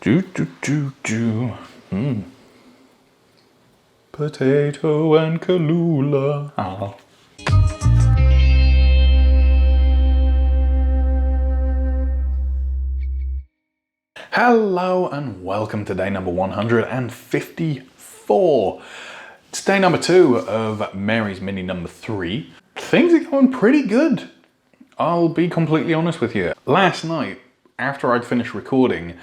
Do, do, do, do. Potato and Kahlua. Oh. Hello and welcome to day number 154. It's day number 2 of Mary's Mini number 3. Things are going pretty good. I'll be completely honest with you. Last night, after I'd finished recording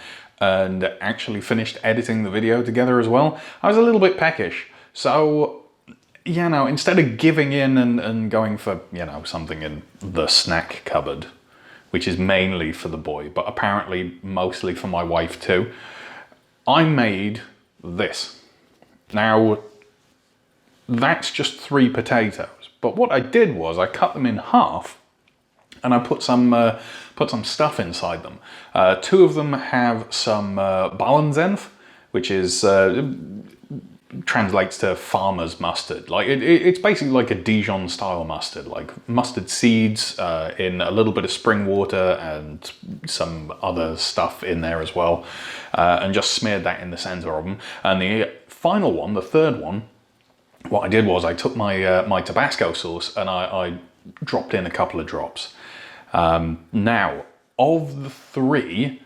and actually finished editing the video together as well, I was a little bit peckish. So, you know, instead of giving in and going for, you know, something in the snack cupboard, which is mainly for the boy, but apparently mostly for my wife too, I made this. Now, that's just 3 potatoes. But what I did was I cut them in half and I put some stuff inside them. 2 of them have some Ballensenf, which is translates to farmer's mustard. Like it's basically like a Dijon style mustard, like mustard seeds in a little bit of spring water and some other stuff in there as well, and just smeared that in the center of them. And the final one, the third one, what I did was I took my my Tabasco sauce and I dropped in a couple of drops. Now, of the 3,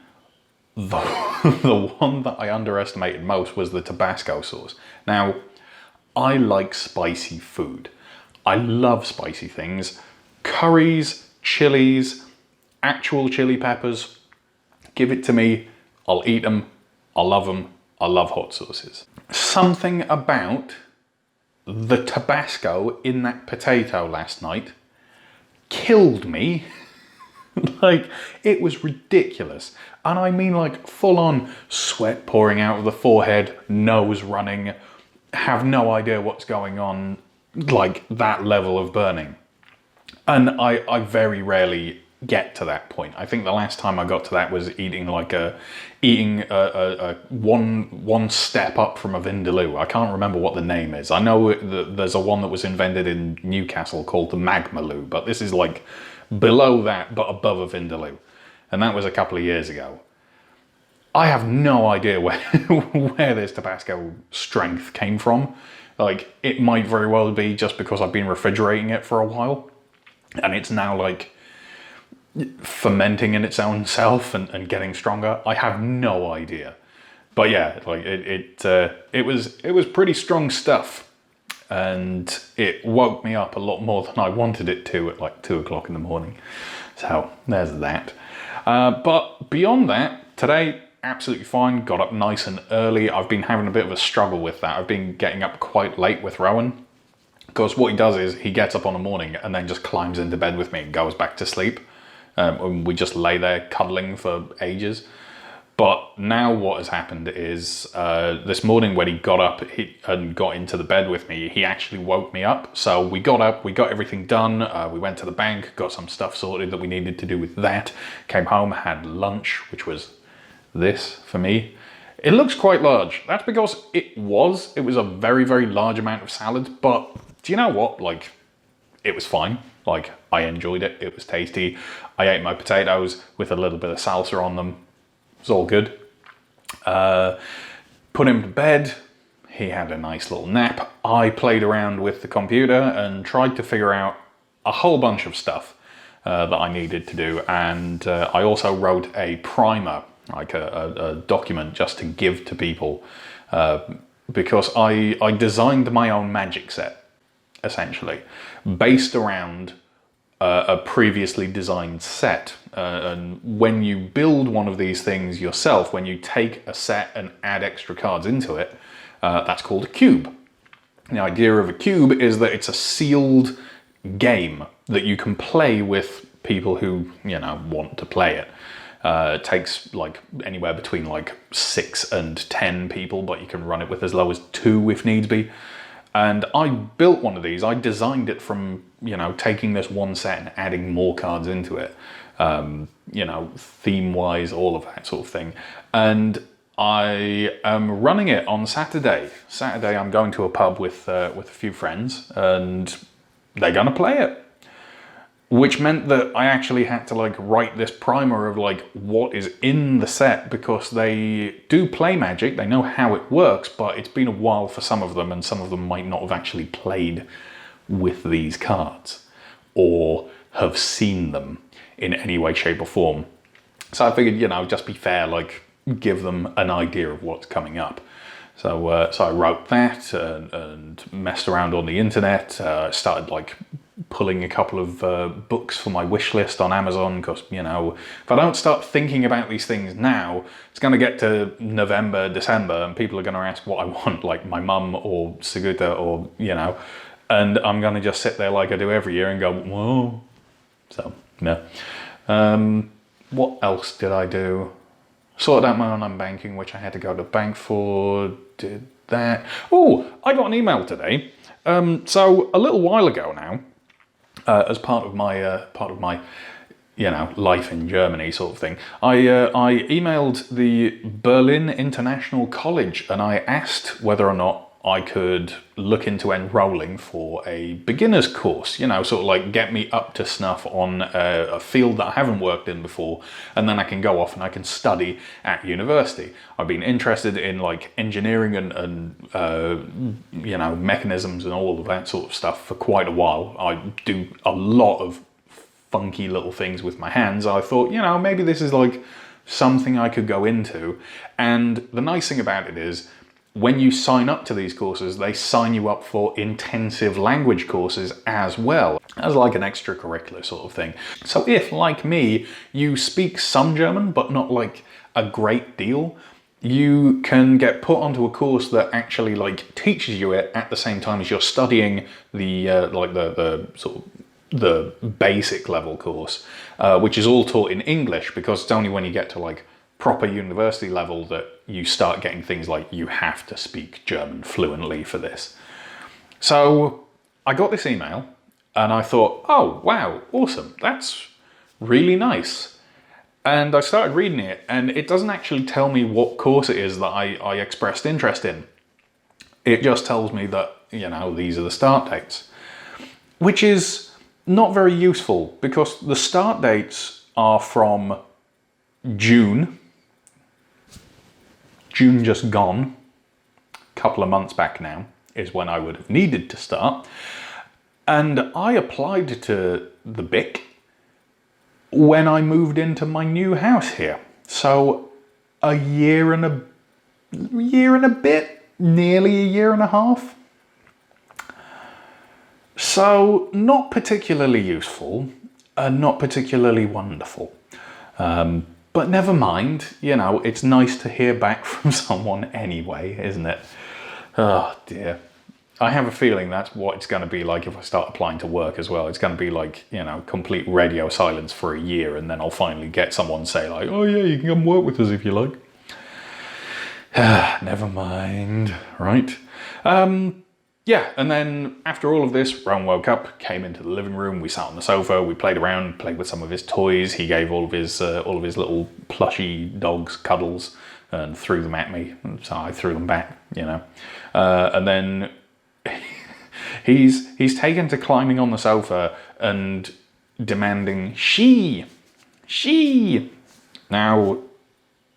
the one that I underestimated most was the Tabasco sauce. Now, I like spicy food. I love spicy things. Curries, chilies, actual chili peppers. Give it to me. I'll eat them. I love them. I love hot sauces. Something about the Tabasco in that potato last night killed me. Like, it was ridiculous. And I mean, like, full on sweat pouring out of the forehead, nose running, have no idea what's going on, like that level of burning. And I very rarely get to that point. I think the last time I got to that was eating one step up from a Vindaloo. I can't remember what the name is. I know there's a one that was invented in Newcastle called the Magmaloo, but this is like below that but above a Vindaloo, and that was a couple of years ago. I have no idea where this Tabasco strength came from. Like, it might very well be just because I've been refrigerating it for a while and it's now like fermenting in its own self and getting stronger. I have no idea, but yeah, like it was pretty strong stuff. And it woke me up a lot more than I wanted it to at like 2 o'clock in the morning. So there's that. But beyond that, today, absolutely fine. Got up nice and early. I've been having a bit of a struggle with that. I've been getting up quite late with Rowan. Because what he does is he gets up on the morning and then just climbs into bed with me and goes back to sleep. And we just lay there cuddling for ages. But now what has happened is this morning when he got up and got into the bed with me, he actually woke me up. So we got up, we got everything done. We went to the bank, got some stuff sorted that we needed to do with that. Came home, had lunch, which was this for me. It looks quite large. That's because it was a very, very large amount of salad. But do you know what? Like, it was fine. Like, I enjoyed it. It was tasty. I ate my potatoes with a little bit of salsa on them. It's all good. Put him to bed. He had a nice little nap. I played around with the computer and tried to figure out a whole bunch of stuff that I needed to do. And I also wrote a primer, like a document just to give to people, because I designed my own magic set, essentially, based around a previously designed set. And when you build one of these things yourself, when you take a set and add extra cards into it, that's called a cube. The idea of a cube is that it's a sealed game that you can play with people who, you know, want to play it. It takes like anywhere between like 6 and 10 people, but you can run it with as low as 2 if needs be. And I built one of these. I designed it from, you know, taking this one set and adding more cards into it, you know, theme-wise, all of that sort of thing. And I am running it on Saturday. Saturday, I'm going to a pub with a few friends, and they're going to play it. which meant that I actually had to like write this primer of like what is in the set, because they do play Magic, they know how it works, but it's been a while for some of them, and some of them might not have actually played with these cards or have seen them in any way, shape or form. So I figured, you know, just be fair, like give them an idea of what's coming up. So so I wrote that and messed around on the internet, started like pulling a couple of books for my wish list on Amazon, because, you know, if I don't start thinking about these things now, it's going to get to November, December, and people are going to ask what I want, like my mum or Seguta, or, you know, and I'm going to just sit there like I do every year and go, whoa. So, yeah. What else did I do? Sorted out my online banking, which I had to go to the bank for, did that. Oh, I got an email today. So a little while ago now, as part of my, you know, life in Germany sort of thing, I emailed the Berlin International College and I asked whether or not I could look into enrolling for a beginner's course, you know, sort of like get me up to snuff on a field that I haven't worked in before, and then I can go off and I can study at university. I've been interested in like engineering and you know, mechanisms and all of that sort of stuff for quite a while. I do a lot of funky little things with my hands. I thought, you know, maybe this is like something I could go into. And the nice thing about it is, when you sign up to these courses, they sign you up for intensive language courses as well, as like an extracurricular sort of thing. So if, like me, you speak some German, but not like a great deal, you can get put onto a course that actually like teaches you it at the same time as you're studying the like the sort of the basic level course, which is all taught in English, because it's only when you get to like proper university level that you start getting things like you have to speak German fluently for this. So I got this email and I thought, oh wow, awesome, that's really nice. And I started reading it, and it doesn't actually tell me what course it is that I expressed interest in. It just tells me that, you know, these are the start dates, which is not very useful, because the start dates are from June just gone, a couple of months back now, is when I would have needed to start. And I applied to the BIC when I moved into my new house here. So a year and a bit, nearly a year and a half. So not particularly useful, and not particularly wonderful. But never mind, you know, it's nice to hear back from someone anyway, isn't it? Oh dear. I have a feeling that's what it's going to be like if I start applying to work as well. It's going to be like, you know, complete radio silence for a year, and then I'll finally get someone say like, oh yeah, you can come work with us if you like. Never mind, right? Yeah, and then after all of this, Rowan woke up, came into the living room, we sat on the sofa, we played around, played with some of his toys. He gave all of his little plushy dogs cuddles and threw them at me, so I threw them back, you know. And then he's taken to climbing on the sofa and demanding she. Now,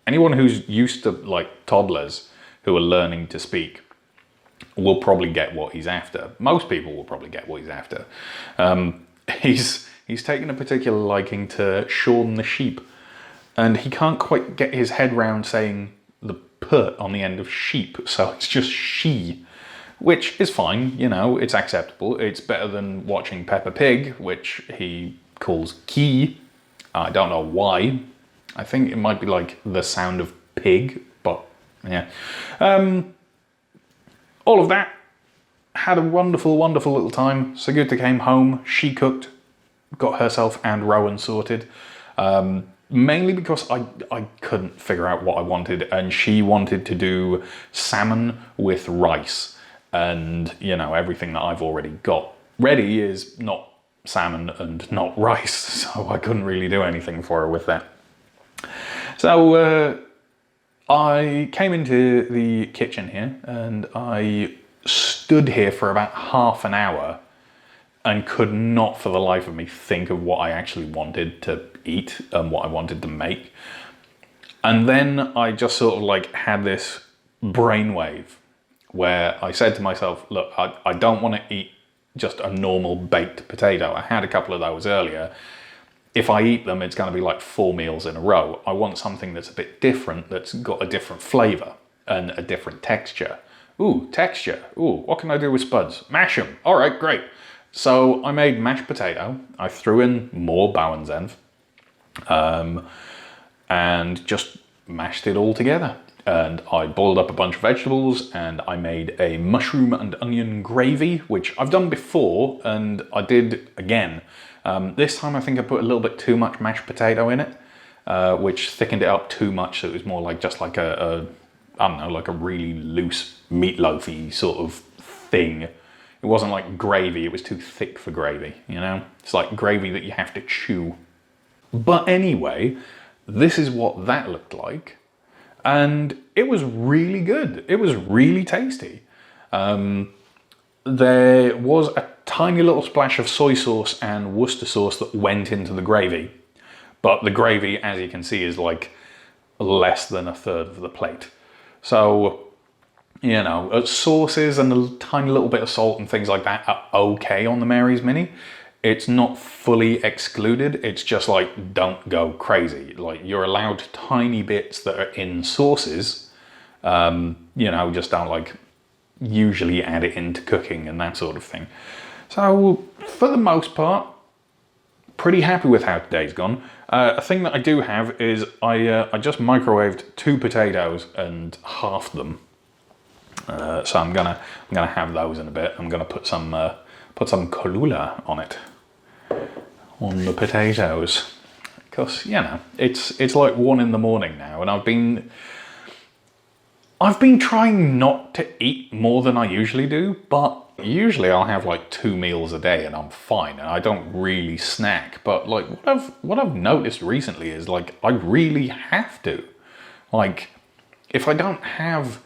anyone who's used to like toddlers who are learning to speak will probably get what he's after. Most people will probably get what he's after. He's taken a particular liking to Shaun the sheep, and he can't quite get his head round saying the p on the end of sheep, so it's just she, which is fine, you know, it's acceptable. It's better than watching Peppa Pig, which he calls key. I don't know why. I think it might be like the sound of pig, but yeah. All of that, had a wonderful, wonderful little time. Seguta came home, she cooked, got herself and Rowan sorted. Mainly because I couldn't figure out what I wanted, and she wanted to do salmon with rice. And, you know, everything that I've already got ready is not salmon and not rice, so I couldn't really do anything for her with that. So, I came into the kitchen here and I stood here for about half an hour and could not for the life of me think of what I actually wanted to eat and what I wanted to make. And then I just sort of like had this brainwave where I said to myself, look, I don't want to eat just a normal baked potato. I had a couple of those earlier. If I eat them, it's going to be like 4 meals in a row. I want something that's a bit different, that's got a different flavour and a different texture. Ooh, texture. Ooh, what can I do with Spuds? Mash them. All right, great. So I made mashed potato. I threw in more Bauernsenf and just mashed it all together. And I boiled up a bunch of vegetables and I made a mushroom and onion gravy, which I've done before and I did again. This time I think I put a little bit too much mashed potato in it, which thickened it up too much. So it was more like just like I don't know, like a really loose meatloafy sort of thing. It wasn't like gravy, it was too thick for gravy, you know? It's like gravy that you have to chew. But anyway, this is what that looked like. And it was really good. It was really tasty. There was a tiny little splash of soy sauce and Worcester sauce that went into the gravy. But the gravy, as you can see, is like less than a third of the plate. So, you know, sauces and a tiny little bit of salt and things like that are okay on the Mary's Mini. It's not fully excluded. It's just like, don't go crazy. Like, you're allowed tiny bits that are in sauces. You know, just don't like usually add it into cooking and that sort of thing. So for the most part, pretty happy with how today's gone. A thing that I do have is I just microwaved 2 potatoes and halved them. So I'm gonna have those in a bit. I'm gonna put some Cholula on it, on the potatoes, because you know it's like 1 in the morning now, and I've been trying not to eat more than I usually do, but usually I'll have like 2 meals a day and I'm fine, and I don't really snack. But like what I've noticed recently is like I really have to. Like if I don't have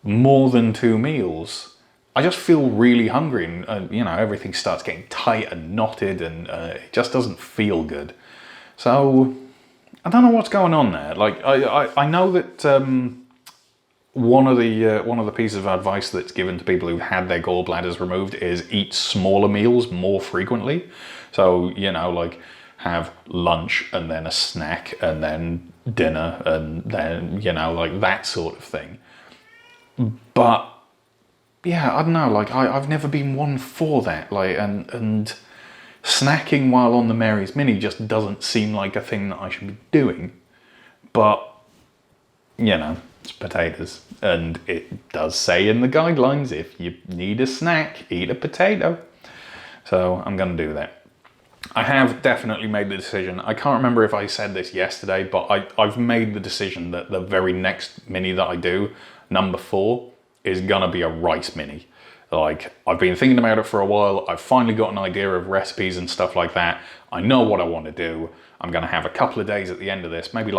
more than 2 meals, I just feel really hungry, and you know, everything starts getting tight and knotted, and it just doesn't feel good. So I don't know what's going on there. Like I know that one of the pieces of advice that's given to people who've had their gallbladders removed is eat smaller meals more frequently. So, you know, like have lunch and then a snack and then dinner and then, you know, like that sort of thing. But yeah, I don't know, like I've never been one for that. Like and snacking while on the Mary's Mini just doesn't seem like a thing that I should be doing. But you know, it's potatoes, and it does say in the guidelines if you need a snack, eat a potato. So I'm going to do that. I have definitely made the decision. I can't remember if I said this yesterday, but I've made the decision that the very next mini that I do, number 4, is going to be a rice mini. Like, I've been thinking about it for a while. I've finally got an idea of recipes and stuff like that. I know what I want to do. I'm going to have a couple of days at the end of this, maybe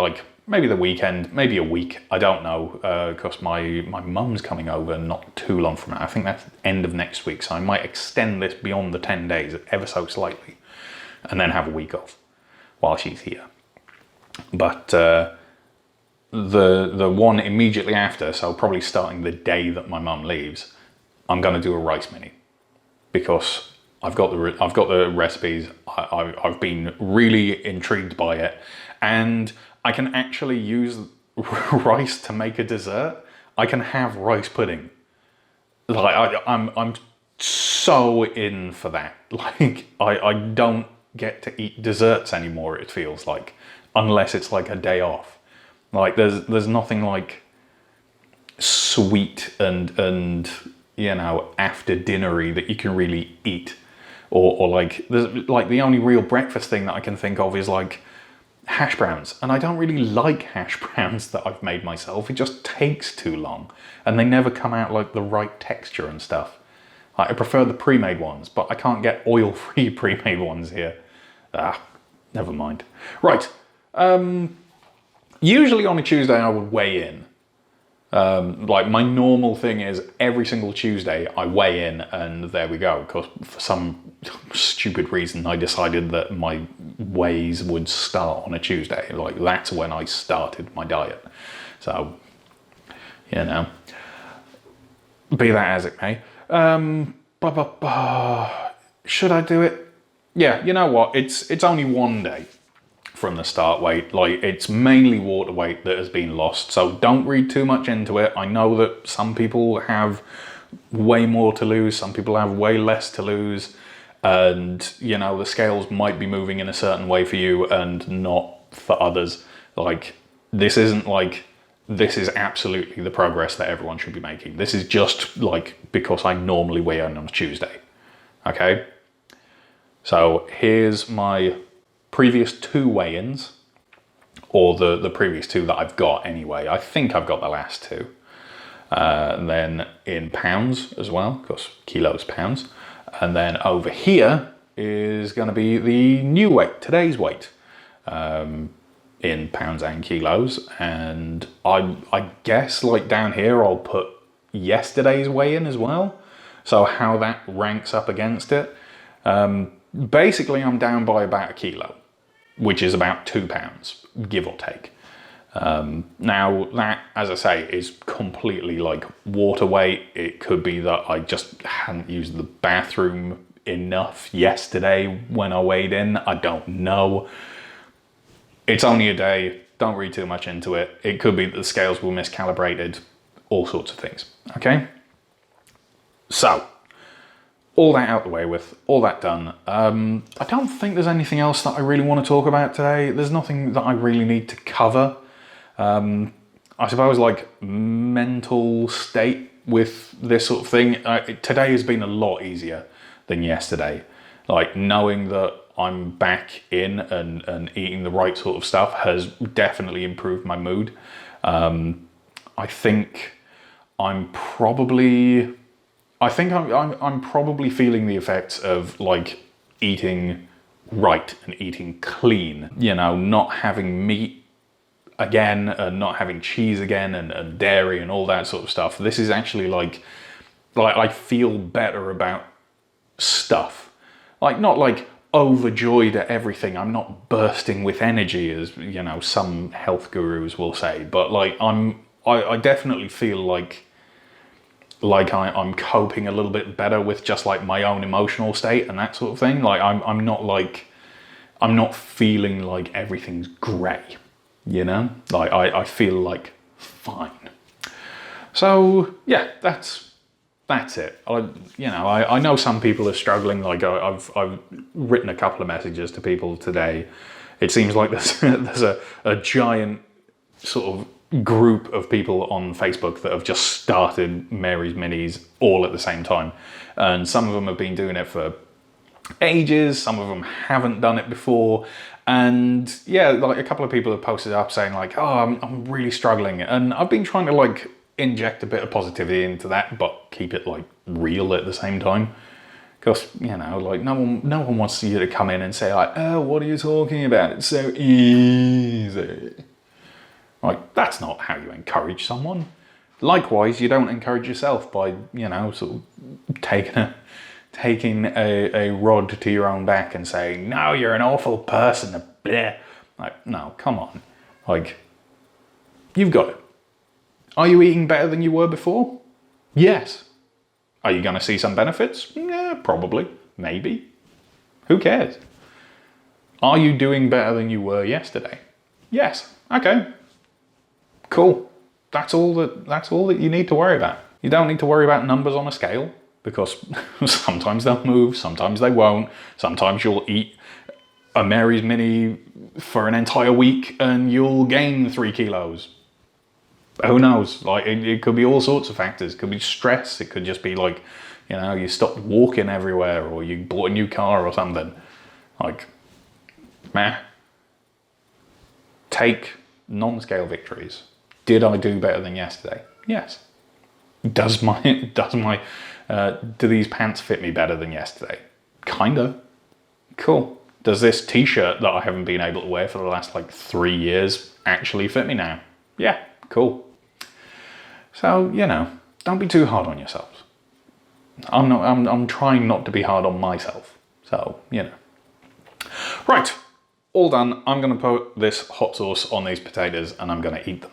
the weekend, maybe a week, I don't know, because my mum's coming over not too long from now. I think that's the end of next week, so I might extend this beyond the 10 days ever so slightly, and then have a week off while she's here. But the one immediately after, so probably starting the day that my mum leaves, I'm going to do a rice mini, because I've got the recipes. I've been really intrigued by it, and I can actually use rice to make a dessert. I can have rice pudding. Like I'm so in for that. Like I don't get to eat desserts anymore, it feels like, unless it's like a day off. Like there's nothing like sweet and you know, after dinnery that you can really eat. Or like there's like the only real breakfast thing that I can think of is like hash browns, and I don't really like hash browns that I've made myself. It just takes too long, and they never come out like the right texture and stuff. Like, I prefer the pre-made ones, but I can't get oil-free pre-made ones here. Never mind. Right, usually on a Tuesday I would weigh in. Like my normal thing is every single Tuesday I weigh in and there we go. Because for some stupid reason I decided that my weighs would start on a Tuesday. Like that's when I started my diet. So, you know, be that as it may. Should I do it? Yeah, you know what? It's only one day from the start weight. Like it's mainly water weight that has been lost. So don't read too much into it. I know that some people have way more to lose. Some people have way less to lose. And, you know, the scales might be moving in a certain way for you and not for others. Like this isn't like, this is absolutely the progress that everyone should be making. This is just like because I normally weigh in on Tuesday. Okay? So here's my previous 2 weigh-ins, or the previous 2 that I've got anyway. I think I've got the last 2. And then in pounds as well, because kilos, pounds. And then over here is going to be the new weight, today's weight, in pounds and kilos. And I guess like down here I'll put yesterday's weigh-in as well. So how that ranks up against it. Basically I'm down by about 1 kilo, which is about 2 pounds, give or take. Now that, as I say, is completely like water weight. It could be that I just hadn't used the bathroom enough yesterday when I weighed in. I don't know. It's only a day. Don't read too much into it. It could be that the scales were miscalibrated, all sorts of things. Okay. So all that out the way with, all that done. I don't think there's anything else that I really want to talk about today. There's nothing that I really need to cover. I suppose like mental state with this sort of thing. Today has been a lot easier than yesterday. Like knowing that I'm back in and eating the right sort of stuff has definitely improved my mood. I think I'm probably feeling the effects of like eating right and eating clean, you know, not having meat again and not having cheese again and dairy and all that sort of stuff. This is actually like I feel better about stuff. Like not like overjoyed at everything. I'm not bursting with energy as, you know, some health gurus will say, but like I definitely feel like I'm coping a little bit better with just like my own emotional state and that sort of thing. Like I'm not feeling like everything's grey, you know? Like I feel like fine. So yeah, that's it. I know some people are struggling. Like I've written a couple of messages to people today. It seems like there's a giant sort of group of people on Facebook that have just started Mary's Minis all at the same time. And some of them have been doing it for ages, some of them haven't done it before. And yeah, like a couple of people have posted up saying like, oh, I'm really struggling. And I've been trying to like inject a bit of positivity into that, but keep it like real at the same time. Because, you know, like no one wants you to come in and say like, oh, what are you talking about? It's so easy. Like, that's not how you encourage someone. Likewise, you don't encourage yourself by, you know, sort of taking a rod to your own back and saying, no, you're an awful person. Bleh. Like, no, come on. Like, you've got it. Are you eating better than you were before? Yes. Are you going to see some benefits? Yeah, probably. Maybe. Who cares? Are you doing better than you were yesterday? Yes. Okay. Cool. That's all that you need to worry about. You don't need to worry about numbers on a scale, because sometimes they'll move, sometimes they won't. Sometimes you'll eat a Mary's Mini for an entire week and you'll gain 3 kilos. Who knows? Like it could be all sorts of factors. It could be stress. It could just be like, you know, you stopped walking everywhere, or you bought a new car or something. Like, meh. Take non-scale victories. Did I do better than yesterday? Yes. Do these pants fit me better than yesterday? Kinda. Cool. Does this t-shirt that I haven't been able to wear for the last like 3 years actually fit me now? Yeah, cool. So, you know, don't be too hard on yourselves. I'm trying not to be hard on myself. So, you know. Right, all done. I'm going to put this hot sauce on these potatoes and I'm going to eat them.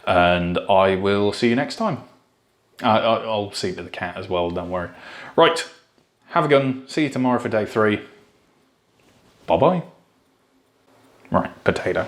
And I will see you next time. I'll see to the cat as well, don't worry. Right, have a good one. See you tomorrow for day 3. Bye-bye. Right, potato.